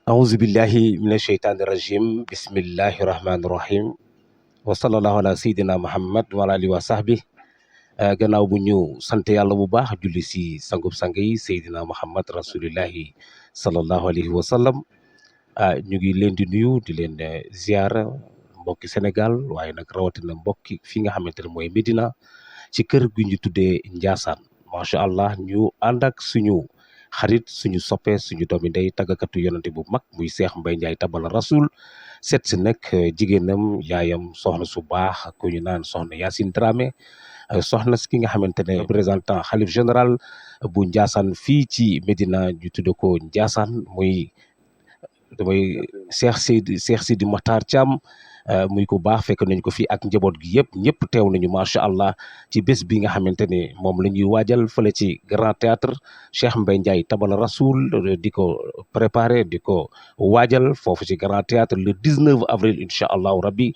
أعوذ بالله من الشيطان الرجيم بسم الله الرحمن الرحيم وصلى الله على سيدنا محمد wa alihi wa sahbi gannaaw bu ñu sant yàlla bu baax julli si sangub sang yi Seydina Muhammad rasulillahi sallallahu alayhi wa sallam ñu ngi leen di nuyu di leen ziara mbokki Sénégal waaye nag rawatina mbokki fi nga xamante ne mooy Médina ci kër gu ñu tuddee Ndiassane macha allah ñu ànd ak suñu xarit suñu soppe suñu doomi ndey tàggakatu yonante bu mag muy Cheikh Mbaye Ndiaye Tabala Rasoul seet si nag jigéenam yaayam soxna su baax ku ñu naan soxna Yacine Dramé soxna si ki nga xamante ne représentant xalif général bu Ndiassane fii ci Médina ñu tudde ko Ndiassane muy Cheikh Sidi Makhtar Thiam muy ko baax fekk nañ ko fii ak njaboot gi yëpp ñëpp teew nañu macha allah ci bés bi nga xamante ne moom la ñuy waajal fële ci Grand Théâtre Cheikh Mbaye Ndiaye Tabala Rasoul di ko préparer di ko waajal foofu ci Grand Théâtre le 19 avril incha allahu rabbi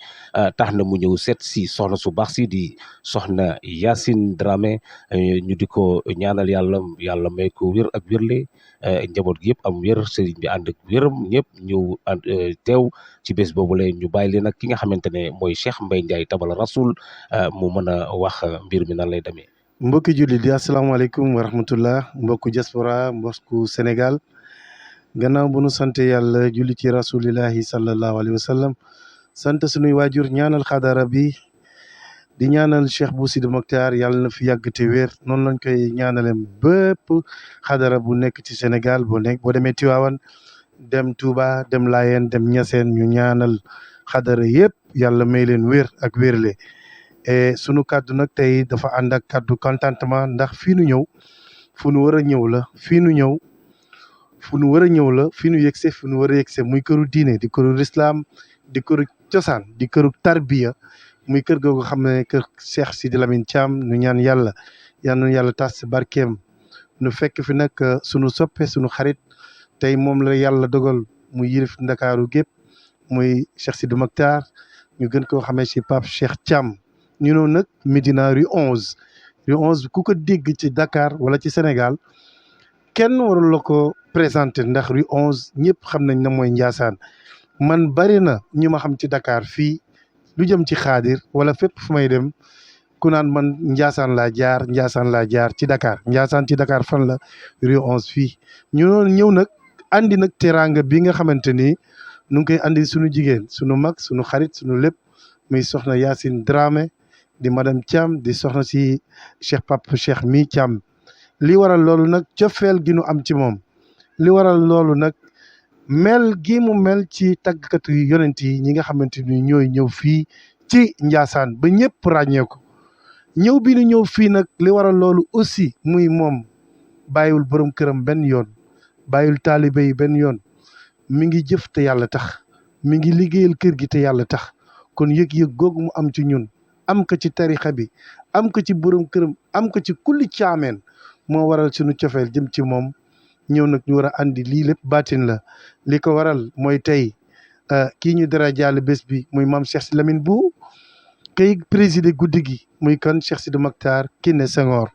tax na mu ñëw seet si soxna su baax si di soxna Yacine Dramé ñu di ko ñaanal yàlla may ko wér ak wérle njaboot gi yëpp am wér sëriñ bi ànd ak wéram ñëpp ñëw teew ci bés boobu la ñu bàyyi leen nag ki nga xamante ne mooy Cheikh Mbaye Ndiaye Tabala Rasoul mu mën a wax mbir mi nan lay demee. mbokki jullit yi asalaamaaleykum wa rahmatullah mbokku diaspora mbokku Sénégal gannaaw bu nu sant yàlla julli ci rasulillahi sallallahu alayhi wa sallam sant sunuy waajur ñaanal xadara bi di ñaanal Cheikh Bou Sidi Mokhtar yàlla na fi yàgg te wér noonu lañ koy ñaanale bépp xadara bu nekk ci Sénégal boo demee Tivaouane dem Touba dem Layeen dem Niassène ñu ñaanal xadara yëpp yàlla may leen wér ak wérle sunu kàddu nag tey dafa ànd ak kàddu contentement ndax fii nu ñëw fu nu war a ñëw la fii nu ñëw fu nu war a ñëw la fii nu yegse fu nu war a yegse muy këru diine di këru lislaam di këru cosaan di këru tarbiya muy kër googu xam ne kër Cheikh Sidi Lamine Thiam nu ñaan yàlla yàlla tas si barkeem nu fekk fi nag sunu soppe sunu xarit tey moom la yàlla dogal mu yilif ndakaaru gépp muy Cheikh Sidi Mokhtar ñu gën koo xamee si Pape Cheikh Thiam ñu noonu nag Médina rue 11 ku ko dégg ci Dakar wala ci Sénégal kenn warul la ko présenté ndax rue 11 ñëpp xam nañ na mooy Ndiassane man bari na ñu ma xam ci Dakar fii lu jëm ci xaadir wala fépp fu may dem ku naan man Ndiassane laa jaar ci Dakar Ndiassane ci Dakar fan la rue 11 fii ñu noonu ñëw nag andi nag teraanga bi nga xamante ni nu ngi koy andi suñu jigéen suñu mag suñu xarit suñu lépp muy soxna Yacine Dramé di madame Thiam di soxna si Cheikh Pape Cheikh mi Thiam li waral loolu nag cofeel gi nu am ci moom li waral loolu nag mel gi mu mel ci tàggkatu yonent yi ñi nga xamante ni ñooy ñëw fii ci Ndiassane ba ñëpp ràññee ko ñëw bi nu ñëw fii nag li waral loolu aussi muy moom bàyyiwul borom këram benn yoon bàyyiwul taalibe yi benn yoon mi ngi jëf te yàlla tax mi ngi liggéeyal kër gi te yàlla tax kon yëg-yëg googu mu am ci ñun am ko ci tarixa bi am ko ci borom këram am ko ci kulli caameen moo waral suñu cofeel jëm ci moom ñëw nag ñu war a andi lii lépp baatin la li ko waral mooy tey kii ñu dara jaale bés bi muy maam Cheikh Sidi Lamine Bou kay présider guddi gi muy kan Cheikh Sidi Mokhtar Kiné Senghor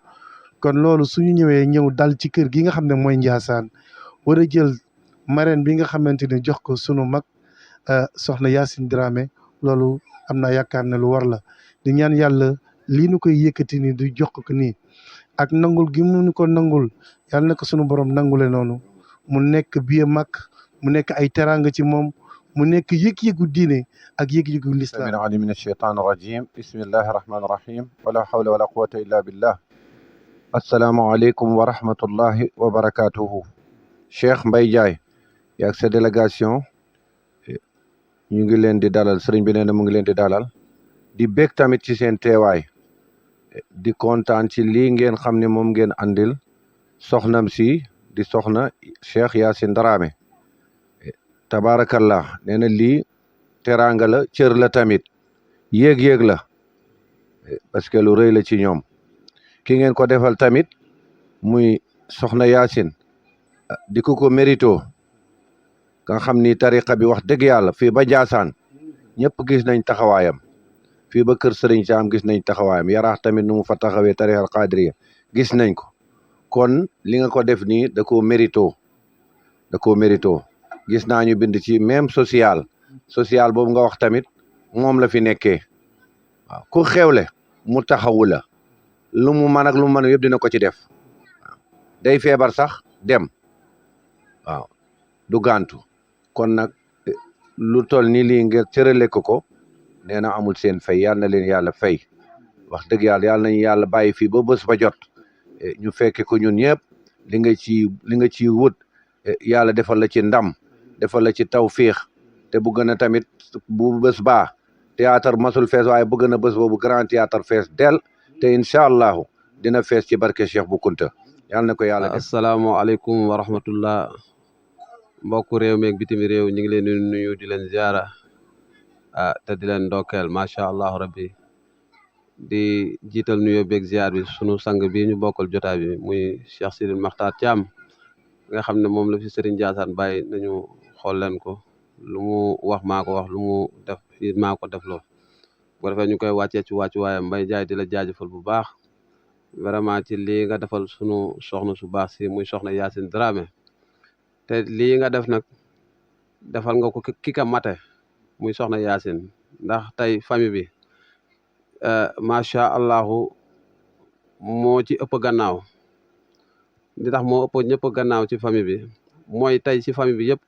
kon loolu suñu ñëw dal ci kër gi nga xam ne mooy Ndiassane war a jël marraine bi nga xamante ne jox ko sunu mag soxna Yacine Dramé loolu am naa yaakaar ne lu war la di ñaan yàlla lii nu koy yëkkati ni du jox ko nii ak nangul gi mu nu ko nangul yàlla na ko sunu borom nangule noonu mu nekk biye mag mu nekk ay teraanga ci moom mu nekk yëg-yëgu diine ak yëg-yëgu lislaam min ali min asheytan rajim bismillahi rahmani rahim wala hawla wala quwata illa billah assalaamu aleykum wa rahmatullahi wa barakatuhu Cheikh Mbaye Ndiaye yaag sa délégation ñu ngi leen di dalal sëriñ bi nee na mu ngi leen di dalal di bég tamit ci seen teewaay di kontaan ci lii ngeen xam ne moom ngeen andil soxnam si di soxna Cheikh Yacine Dramé tabaarakallah nee na lii teraanga la cër la tamit yéeg-yéeg la parce que lu rëy la ci ñoom ki ngeen ko defal tamit muy soxna Yacine di ko mérito nga xam ni tariqa bi wax dëgg yàlla fii ba Ndiassane ñëpp gis nañ taxawaayam fii ba kër Sëriñ Caam gis nañ taxawaayam yaraax tamit nu mu fa taxawee tariqa qadiriya gis nañ ko kon li nga ko def nii da koo mérito gis naa ñu bind ci même social boobu nga wax tamit moom la fi nekkee waaw ku xewle mu taxawu la lu mu mën ak lu mu mën yëpp dina ko ci def waaw day feebar sax dem waaw du gàntu kon nag lu toll ni lii ngeen cërale ko nee na amul seen fay yal na leen yàlla fay wax dëgg yàlla nañu yàlla bàyyi fii ba bés ba jot ñu fekke ko ñun ñëpp li nga ci wut yàlla defal la ci ndam defal la ci tawfiix te bu gën a tamit bu bés baa théâtre masul fees waaye bu gën a bés boobu grand théâtre fees del te incha allahu dina fees ci barke Cheikh Bou Kounta yàlla na ko yàlla def. asalaamaaleykum wa rahmatullah mbokku réew meeg bitim réew ñu ngi leen di nuyu di leen ziara te di leen ndokkeel macha allah rabbi di jiital nuyoo beeg ziar bi sunu sang bi ñu bokkal jotaay bi muy Cheikh Sidil Makhtar Thiam nga xam ne moom la fi Serigne Ndiassane bàyyi nañu xool leen ko lu mu wax maa ko wax lu mu def fii maa ko def loo bu defee ñu koy wàccee ci wàccu waaye Mbaye Ndiaye di la jaajëfal bu baax vraiment ci lii nga defal sunu soxna su baax si muy soxna Yacine Dramé te lii nga def nag defal nga ko ki ka mate muy soxna Yacine ndax tey famille bi macha allahu moo ci ëpp gannaaw li tax moo ëpp ñëpp gannaaw ci famille bi mooy tey ci famille bi yëpp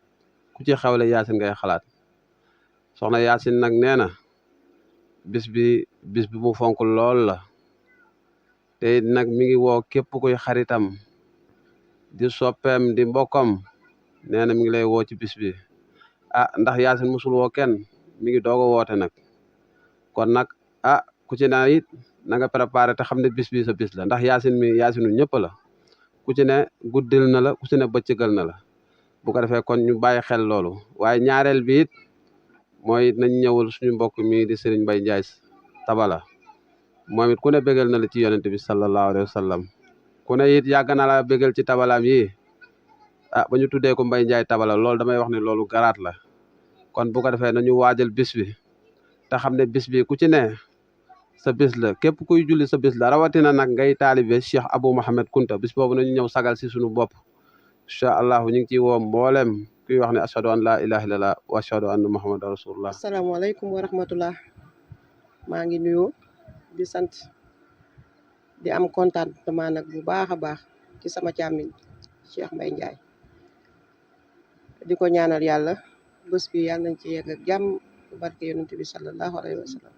ku ci xewle Yacine ngay xalaat soxna Yacine nag nee na bis bi mu fonk lool la te nag mi ngi woo képp kuy xaritam di soppeem di mbokkam nee na mi ngi lay woo ci bis bi ndax Yacine musul woo kenn mi ngi doog a woote nag kon nag ku ci ne it na nga préparé te xam ne bis bi sa bis la ndax Yacine ñëpp la ku ci ne guddil na la ku ci ne bëccëgal na la bu ko defee kon ñu bàyyi xel loolu waaye ñaareel bi it mooy nañ ñëwul suñu mbokk mi di Serigne Mbaye Ndiaye Tabala moom it ku ne bégal na la ci yonent bi sallallahu alayhi wa sallam ku ne it yàgg na la bégal ci tabalaam yi ba ñu tuddee ko Mbaye Ndiaye Tabala loolu damay wax ne loolu garaat la kon bu ko defee nañu waajal bis bi te xam ne bis bi ku ci ne sa bis la képp kuy julli sa bis la rawatina nag ngay taalibe Cheikh Abou Mouhamed Kounta bis boobu nañu ñëw sagal si suñu bopp incha allah ñu ngi ciy woo mboolem kuy wax ne ashhadu an la ilaha illallah wa ashhadu anna muhammadan rasulullah. asalaamaaleykum wa rahmatullah maa ngi nuyu di sant di am contentement nag bu baax a baax ci sama càmmiñ Cheikh Mbaye Ndiaye di ko ñaanal yàlla bés bi yàlla nañ ci yegg ak jàmm barke yonent bi sallallahu alayhi wa sallam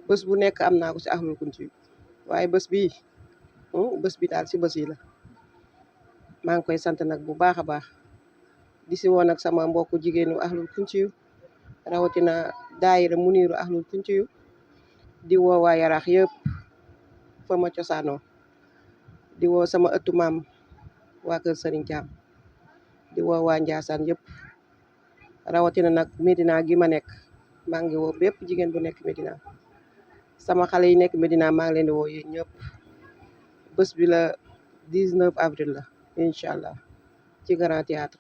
bés bu nekk am naa ko ci ahlul kunti waaye bés bi daal ci bés yi la maa ngi koy sant nag bu baax a baax di si woon ak sama mbokku jigéenu ahlul kunti rawatina daayira muniiru ahlul kunti di woo waa yaraax yëpp fa ma cosaanoo di woo sama ëttu maam waa kër Serigne Thiam di woo waa Ndiassane yëpp rawatina nag Medina gi ma nekk maa ngi woo bépp jigéen bu nekk Medina sama xale yi nekk Medina maa ngi leen di woo yéen ñëpp bés bi la 19 avril la incha allah ci Grand Théâtre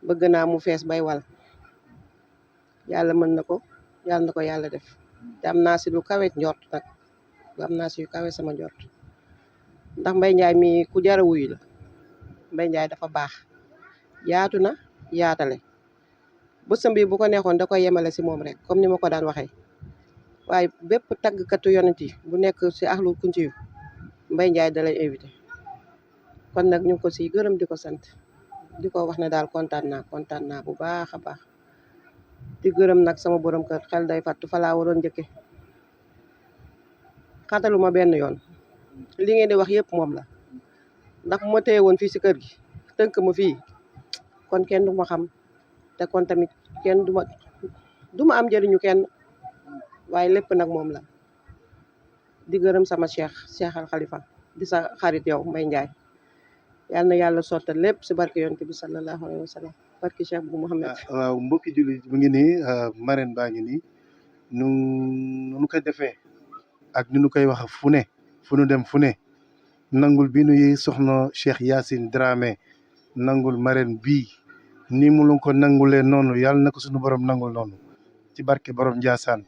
bëgg naa mu fees bay wal yàlla mën na ko yàlla def te am naa si lu kawe njort nag am naa si lu kawe sama njort ndax Mbaye Ndiaye mi ku jara wuyu la Mbaye Ndiaye dafa baax yaatu na yaatale bësam bi bu ko neexoon da koy yemale si moom rek comme ni ma ko daan waxee waaye bépp tàggkatu yonent yi bu nekk si ahlul kunti yu Mbaye Ndiaye da lay invité kon nag ñu ngi ko siy gërëm di ko sant di ko wax ne daal kontaan naa bu baax a baax di gërëm nag sama borom kër xel day fàttu fa laa waroon njëkke xataluma benn yoon li ngeen di wax yëpp moom la ndax bu ma téye woon fii si kër gi tënk ma fii kon kenn du ma xam te kon tamit kenn du ma am njëriñu kenn waaye lépp nag moom la di gërëm sama cheikh al xalifa di sa xarit yow Mbaye Ndiaye yal na yàlla sottal lépp si barke yonent bi sallallahu alayhi wa sallam barke Cheikh Bou Mouhamed. waaw mbokki julli mu ngi nii marraine baa ngi nii nu koy defee ak ni nu koy wax fu nu dem fu ne nangul bi nuy soxna Cheikh Yacine Dramé nangul marraine bii ni mu lu ko nangulee noonu yàlla na ko suñu borom nangul noonu ci barke borom Ndiassane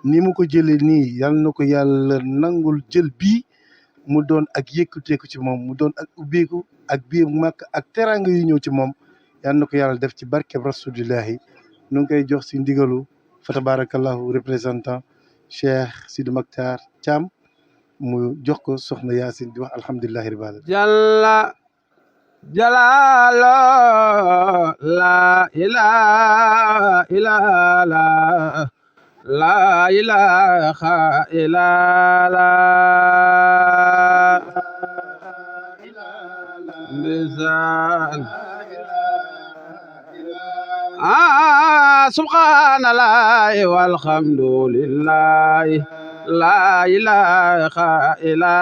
ni mu ko jëlee nii yàlla na ko yàlla nangul jël bii mu doon ak yëkkuteeku ci moom mu doon ak ubbeeku ak biir màkk ak teraanga yu ñëw ci moom yal na ko yàlla def ci barkeb rasulillahi nu ngi koy jox si ndigalu fa tabarakallahu représentant Cheikh Sidi Maktar Thiam mu jox ko soxna Yaasin di wax alhamdulillahi rabbil alamin jalla jalalo la ilaha illa la ilaha illa lisan subhanallah walhamdulillah la ilaha illa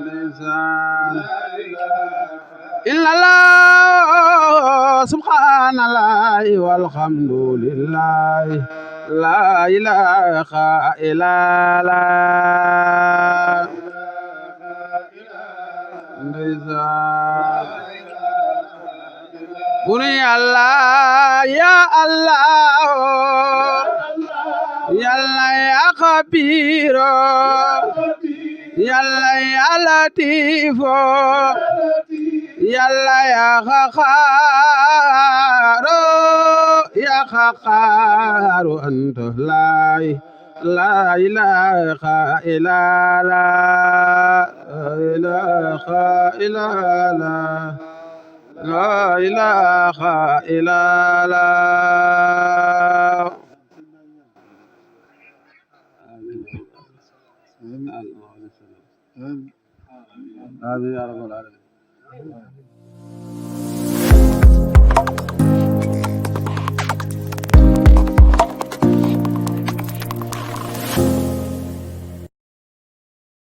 lisan illallah subhanallah walhamdulillah la ilaha illallah Buni Allah ya Allah ya Allah ya Khabiro ya Allah ya Latifo yàlla ya xaqaaru ya xaqaaru anta la ilaha illa la ilaha illa la ilaha illa la amin ya rabbal alamin